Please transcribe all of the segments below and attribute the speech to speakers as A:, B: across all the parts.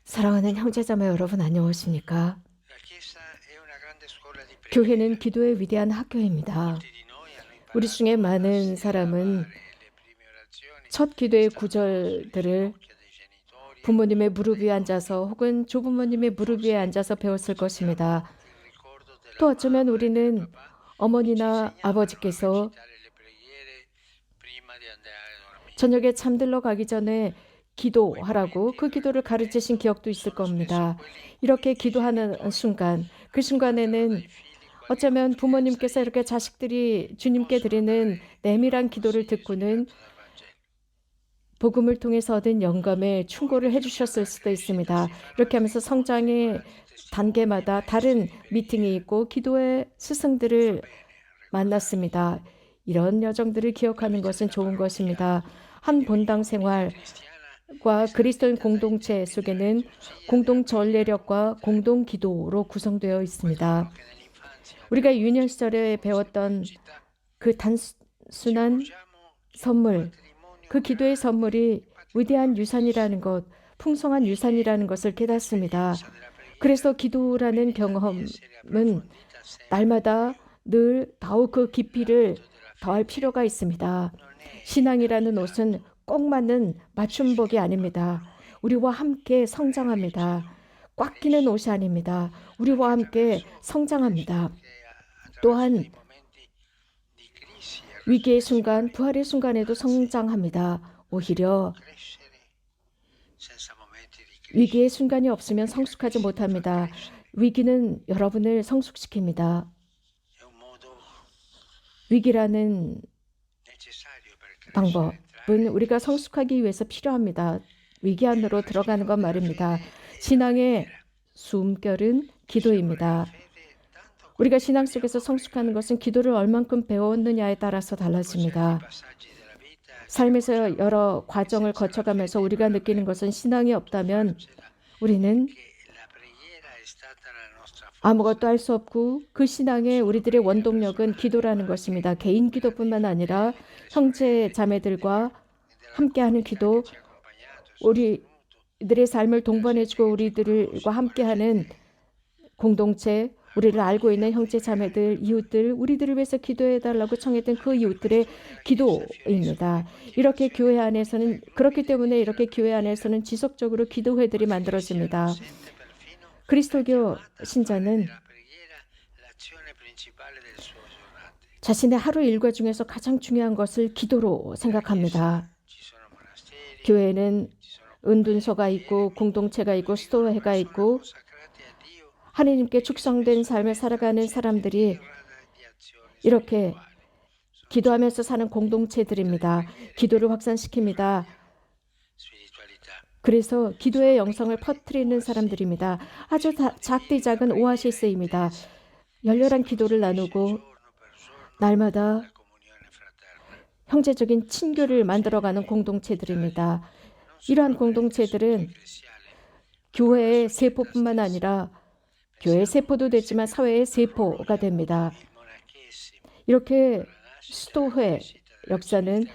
A: 사랑하는 형제자매 여러분, 안녕하십니까? 교회는 기도의 위대한 학교입니다. 우리 중에 많은 사람은 첫 기도의 구절들을 부모님의 무릎 위에 앉아서 혹은 조부모님의 무릎 위에 앉아서 배웠을 것입니다. 또 어쩌면 우리는 어머니나 아버지께서 저녁에 잠들러 가기 전에 기도하라고 그 기도를 가르치신 기억도 있을 겁니다. 이렇게 기도하는 순간, 그 순간에는 어쩌면 부모님께서 이렇게 자식들이 주님께 드리는 내밀한 기도를 듣고는 복음을 통해서 얻은 영감에 충고를 해주셨을 수도 있습니다. 이렇게 하면서 성장의 단계마다 다른 미팅이 있고 기도의 스승들을 만났습니다. 이런 여정들을 기억하는 것은 좋은 것입니다. 한 본당 생활과 그리스도인 공동체 속에는 공동 전례력과 공동 기도로 구성되어 있습니다. 우리가 유년 시절에 배웠던 그 단순한 선물, 그 기도의 선물이 위대한 유산이라는 것, 풍성한 유산이라는 것을 깨닫습니다. 그래서 기도라는 경험은 날마다 늘 더욱 그 깊이를 더할 필요가 있습니다. 신앙이라는 옷은 꼭 맞는 맞춤복이 아닙니다. 우리와 함께 성장합니다. 꽉 끼는 옷이 아닙니다. 우리와 함께 성장합니다. 또한 위기의 순간, 부활의 순간에도 성장합니다. 오히려 위기의 순간이 없으면 성숙하지 못합니다. 위기는 여러분을 성숙시킵니다. 위기라는 방법은 우리가 성숙하기 위해서 필요합니다. 위기 안으로 들어가는 것 말입니다. 신앙의 숨결은 기도입니다. 우리가 신앙 속에서 성숙하는 것은 기도를 얼만큼 배웠느냐에 따라서 달라집니다. 삶에서 여러 과정을 거쳐가면서 우리가 느끼는 것은 신앙이 없다면 우리는 아무것도 할 수 없고 그 신앙의 우리들의 원동력은 기도라는 것입니다. 개인 기도뿐만 아니라 형제 자매들과 함께하는 기도, 우리들의 삶을 동반해주고 우리들과 함께하는 공동체, 우리를 알고 있는 형제 자매들, 이웃들, 우리들을 위해서 기도해달라고 청했던 그 이웃들의 기도입니다. 이렇게 교회 안에서는, 그렇기 때문에 이렇게 교회 안에서는 지속적으로 기도회들이 만들어집니다. 그리스도교 신자는 자신의 하루 일과 중에서 가장 중요한 것을 기도로 생각합니다. 교회는 은둔소가 있고 공동체가 있고 수도회가 있고 하나님께 축성된 삶을 살아가는 사람들이 이렇게 기도하면서 사는 공동체들입니다. 기도를 확산시킵니다. 그래서 기도의 영성을 퍼뜨리는 사람들입니다. 아주 작디 작은 오아시스입니다. 열렬한 기도를 나누고 날마다 형제적인 친교를 만들어가는 공동체들입니다. 이러한 공동체들은 교회의 세포뿐만 아니라 교회의 세포도 됐지만 사회의 세포가 됩니다. 이렇게 수도회 역사는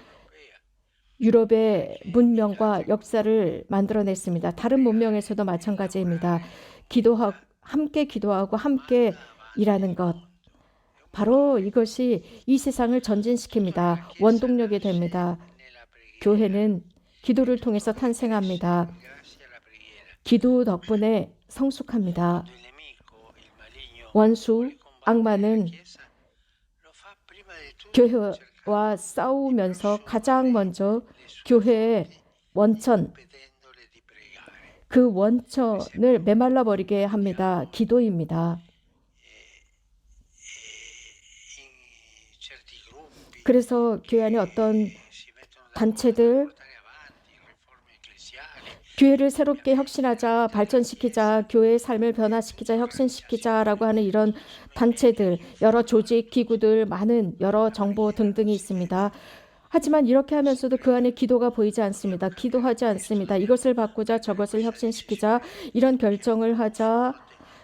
A: 유럽의 문명과 역사를 만들어냈습니다. 다른 문명에서도 마찬가지입니다. 함께 기도하고 함께 일하는 것. 바로 이것이 이 세상을 전진시킵니다. 원동력이 됩니다. 교회는 기도를 통해서 탄생합니다. 기도 덕분에 성숙합니다. 원수, 악마는 교회와 싸우면서 가장 먼저 교회의 원천, 그 원천을 메말라 버리게 합니다. 기도입니다. 그래서 교회 안에 어떤 단체들, 교회를 새롭게 혁신하자, 발전시키자, 교회의 삶을 변화시키자, 혁신시키자라고 하는 이런 단체들, 여러 조직, 기구들, 많은 여러 정보 등등이 있습니다. 하지만 이렇게 하면서도 그 안에 기도가 보이지 않습니다. 기도하지 않습니다. 이것을 바꾸자, 저것을 혁신시키자, 이런 결정을 하자,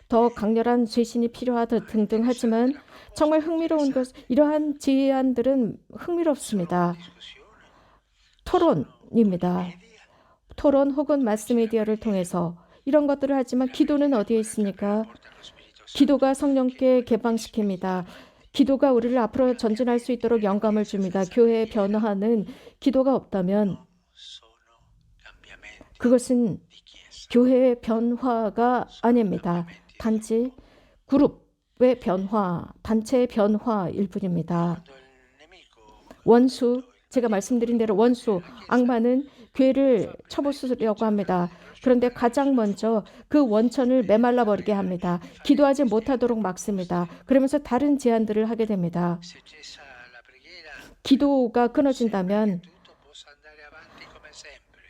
A: 더 강렬한 쇄신이 필요하다 등등 하지만 정말 흥미로운 것, 이러한 제안들은 흥미롭습니다. 토론입니다. 토론 혹은 마스미디어를 통해서 이런 것들을 하지만 기도는 어디에 있습니까? 기도가 성령께 개방시킵니다. 기도가 우리를 앞으로 전진할 수 있도록 영감을 줍니다. 교회의 변화는 기도가 없다면 그것은 교회의 변화가 아닙니다. 단지 그룹의 변화, 단체의 변화일 뿐입니다. 원수, 제가 말씀드린 대로 원수, 악마는 교회를 쳐부수려고 합니다. 그런데 가장 먼저 그 원천을 메말라 버리게 합니다. 기도하지 못하도록 막습니다. 그러면서 다른 제안들을 하게 됩니다. 기도가 끊어진다면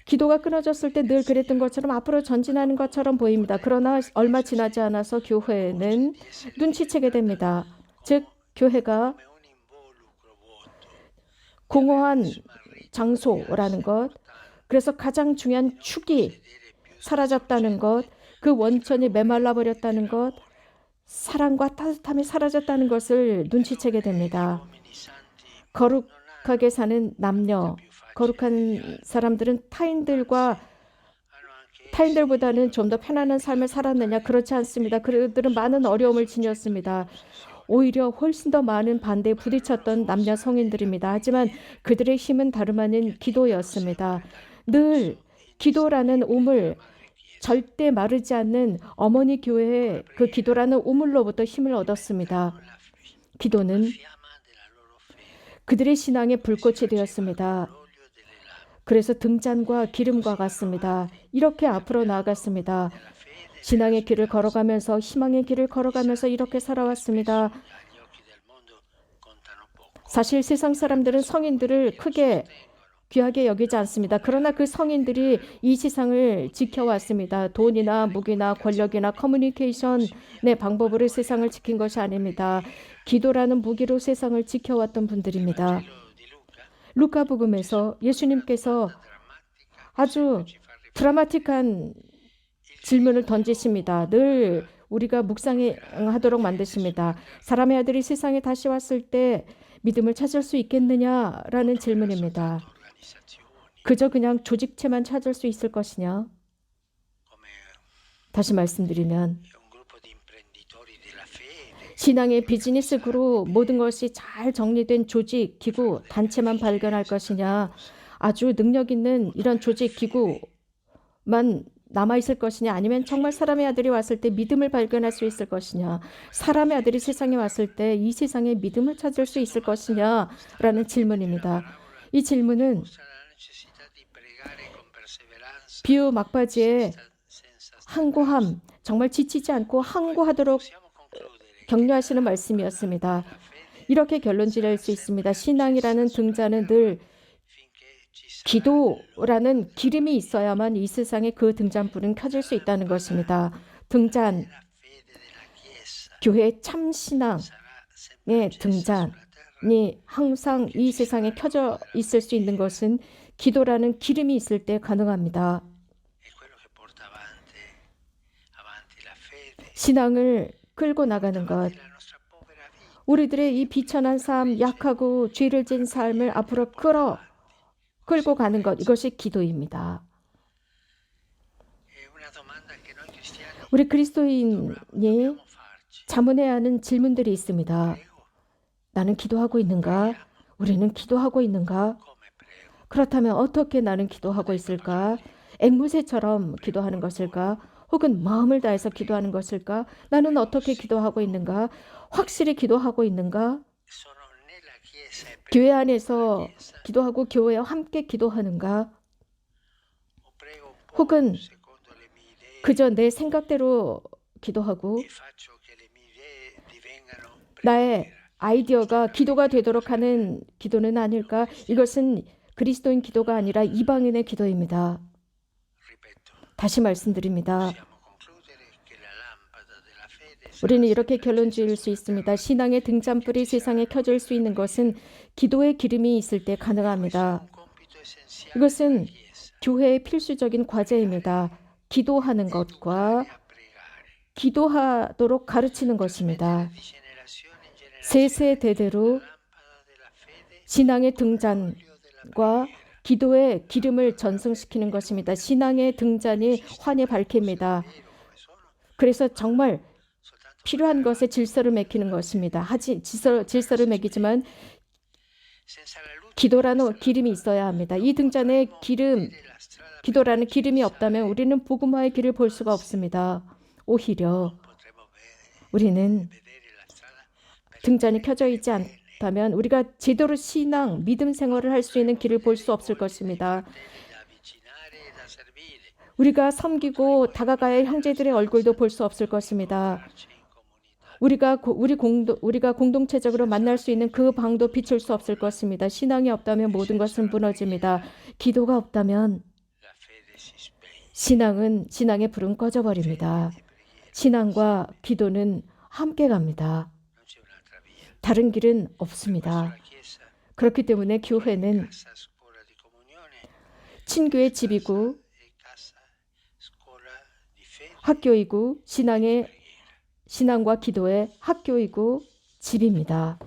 A: 기도가 끊어졌을 때 늘 그랬던 것처럼 앞으로 전진하는 것처럼 보입니다. 그러나 얼마 지나지 않아서 교회는 눈치채게 됩니다. 즉 교회가 공허한 장소라는 것, 그래서 가장 중요한 축이 사라졌다는 것, 그 원천이 메말라 버렸다는 것, 사랑과 따뜻함이 사라졌다는 것을 눈치채게 됩니다. 거룩하게 사는 남녀, 거룩한 사람들은 타인들보다는 좀 더 편안한 삶을 살았느냐? 그렇지 않습니다. 그들은 많은 어려움을 지녔습니다. 오히려 훨씬 더 많은 반대에 부딪혔던 남녀 성인들입니다. 하지만 그들의 힘은 다름 아닌 기도였습니다. 늘 기도라는 우물, 절대 마르지 않는 어머니 교회의 그 기도라는 우물로부터 힘을 얻었습니다. 기도는 그들의 신앙의 불꽃이 되었습니다. 그래서 등잔과 기름과 같습니다. 이렇게 앞으로 나아갔습니다. 신앙의 길을 걸어가면서 희망의 길을 걸어가면서 이렇게 살아왔습니다. 사실 세상 사람들은 성인들을 크게 귀하게 여기지 않습니다. 그러나 그 성인들이 이 세상을 지켜왔습니다. 돈이나 무기나 권력이나 커뮤니케이션의 방법으로 세상을 지킨 것이 아닙니다. 기도라는 무기로 세상을 지켜왔던 분들입니다. 루카복음에서 예수님께서 아주 드라마틱한 질문을 던지십니다. 늘 우리가 묵상하도록 만드십니다. 사람의 아들이 세상에 다시 왔을 때 믿음을 찾을 수 있겠느냐라는 질문입니다. 그저 그냥 조직체만 찾을 수 있을 것이냐? 다시 말씀드리면 신앙의 비즈니스 그룹 모든 것이 잘 정리된 조직, 기구, 단체만 발견할 것이냐? 아주 능력 있는 이런 조직, 기구만 남아있을 것이냐? 아니면 정말 사람의 아들이 왔을 때 믿음을 발견할 수 있을 것이냐? 사람의 아들이 세상에 왔을 때 이 세상에 믿음을 찾을 수 있을 것이냐? 라는 질문입니다. 이 질문은 비유 막바지에 항고함, 정말 지치지 않고 항고하도록 격려하시는 말씀이었습니다. 이렇게 결론 지을 수 있습니다. 신앙이라는 등잔은 늘 기도라는 기름이 있어야만 이 세상에 그 등잔불은 켜질 수 있다는 것입니다. 등잔, 교회의 참신앙의 등잔이 항상 이 세상에 켜져 있을 수 있는 것은 기도라는 기름이 있을 때 가능합니다. 신앙을 끌고 나가는 것, 우리들의 이 비천한 삶, 약하고 죄를 지은 삶을 앞으로 끌고 가는 것, 이것이 기도입니다. 우리 그리스도인이 자문해야 하는 질문들이 있습니다. 나는 기도하고 있는가? 우리는 기도하고 있는가? 그렇다면 어떻게 나는 기도하고 있을까? 앵무새처럼 기도하는 것일까? 혹은 마음을 다해서 기도하는 것일까? 나는 어떻게 기도하고 있는가? 확실히 기도하고 있는가? 교회 안에서 기도하고 교회와 함께 기도하는가? 혹은 그저 내 생각대로 기도하고 나의 아이디어가 기도가 되도록 하는 기도는 아닐까? 이것은 그리스도인 기도가 아니라 이방인의 기도입니다. 다시 말씀드립니다. 우리는 이렇게 결론 지을 수 있습니다. 신앙의 등잔불이 세상에 켜질 수 있는 것은 기도의 기름이 있을 때 가능합니다. 이것은 교회의 필수적인 과제입니다. 기도하는 것과 기도하도록 가르치는 것입니다. 세세대대로 신앙의 등잔과 기도에 기름을 전승시키는 것입니다. 신앙의 등잔이 환히 밝힙니다. 그래서 정말 필요한 것에 질서를 매기는 것입니다. 질서를 매기지만 기도라는 기름이 있어야 합니다. 이 등잔에 기도라는 기름이 없다면 우리는 복음화의 길을 볼 수가 없습니다. 오히려 우리는 등잔이 켜져 있지 않다면 우리가 제대로 신앙, 믿음 생활을 할 수 있는 길을 볼 수 없을 것입니다. 우리가 섬기고 다가가야 할 형제들의 얼굴도 볼 수 없을 것입니다. 우리가 공동체적으로 만날 수 있는 그 방도 비출 수 없을 것입니다. 신앙이 없다면 모든 것은 무너집니다. 기도가 없다면 신앙의 불은 꺼져버립니다. 신앙과 기도는 함께 갑니다. 다른 길은 없습니다. 그렇기 때문에 교회는 친교의 집이고 학교이고 신앙과 기도의 학교이고 집입니다.